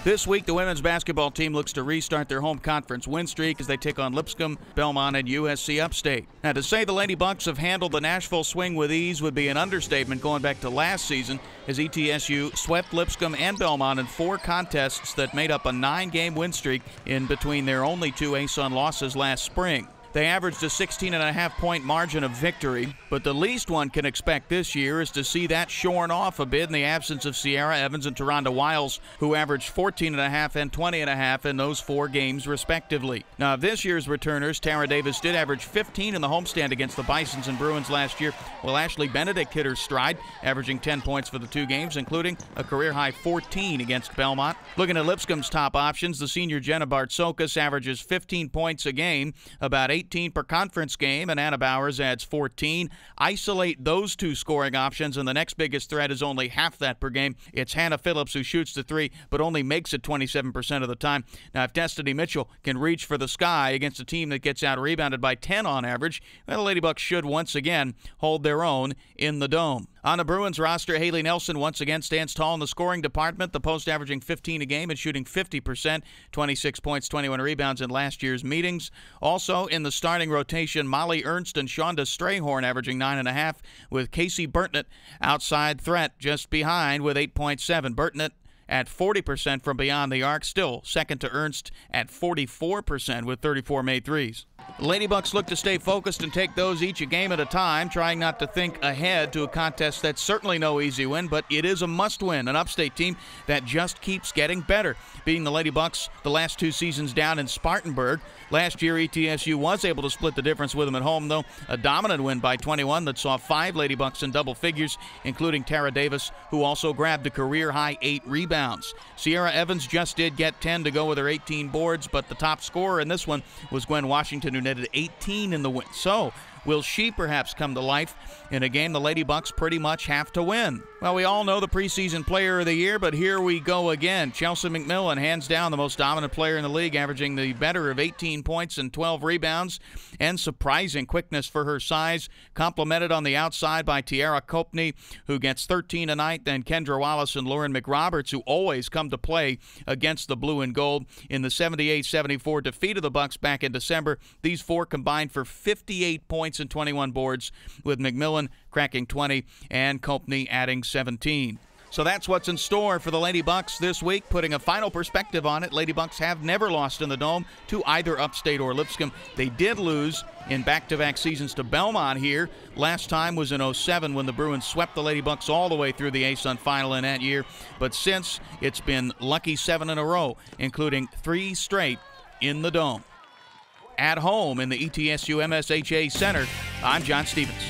This week, the women's basketball team looks to restart their home conference win streak as they take on Lipscomb, Belmont, and USC Upstate. Now, to say the Lady Bucks have handled the Nashville swing with ease would be an understatement going back to last season, as ETSU swept Lipscomb and Belmont in 4 contests that made up a 9-game win streak in between their only 2 ASUN losses last spring. They averaged a 16.5-point margin of victory, but the least one can expect this year is to see that shorn off a bit in the absence of Sierra Evans and Taronda Wiles, who averaged 14.5 and 20.5 in those 4 games respectively. Now, of this year's returners, Tara Davis did average 15 in the homestand against the Bisons and Bruins last year, while Ashley Benedict hit her stride, averaging 10 points for the 2 games, including a career-high 14 against Belmont. Looking at Lipscomb's top options, the senior Jenna Bartsokas averages 15 points a game, about 18 per conference game, and Anna Bowers adds 14. Isolate those 2 scoring options, and the next biggest threat is only half that per game. It's Hannah Phillips, who shoots the 3, but only makes it 27% of the time. Now, if Destiny Mitchell can reach for the sky against a team that gets out-rebounded by 10 on average, well, the Lady Bucks should once again hold their own in the Dome. On the Bruins roster, Haley Nelson once again stands tall in the scoring department, the Post averaging 15 a game and shooting 50%, 26 points, 21 rebounds in last year's meetings. Also in the starting rotation, Molly Ernst and Shonda Strayhorn averaging 9.5, with Casey Burtnett outside threat just behind with 8.7. Burtnett at 40% from beyond the arc, still second to Ernst at 44% with 34 made threes. The Lady Bucks look to stay focused and take those each a game at a time, trying not to think ahead to a contest that's certainly no easy win, but it is a must-win, an Upstate team that just keeps getting better, beating the Lady Bucks the last 2 seasons down in Spartanburg. Last year, ETSU was able to split the difference with them at home, though, a dominant win by 21 that saw 5 Lady Bucks in double figures, including Tara Davis, who also grabbed a career-high 8 rebounds. Sierra Evans just did get 10 to go with her 18 boards, but the top scorer in this one was Gwen Washington, who netted 18 in the win. So, will she perhaps come to life in a game the Lady Bucks pretty much have to win? Well, we all know the preseason player of the year, but here we go again. Chelsea McMillan, hands down the most dominant player in the league, averaging the better of 18 points and 12 rebounds, and surprising quickness for her size, complemented on the outside by Tiara Copney, who gets 13 a night, then Kendra Wallace and Lauren McRoberts, who always come to play against the blue and gold. In the 78-74 defeat of the Bucks back in December, these 4 combined for 58 points and 21 boards, with McMillan cracking 20 and Copney adding 17. So that's what's in store for the Lady Bucks this week. Putting a final perspective on it, Lady Bucks have never lost in the Dome to either Upstate or Lipscomb. They did lose in back-to-back seasons to Belmont here. Last time was in 07 when the Bruins swept the Lady Bucks all the way through the ASUN final in that year. But since, it's been lucky 7 in a row, including 3 straight in the Dome. At home in the ETSU-MSHA Center, I'm John Stevens.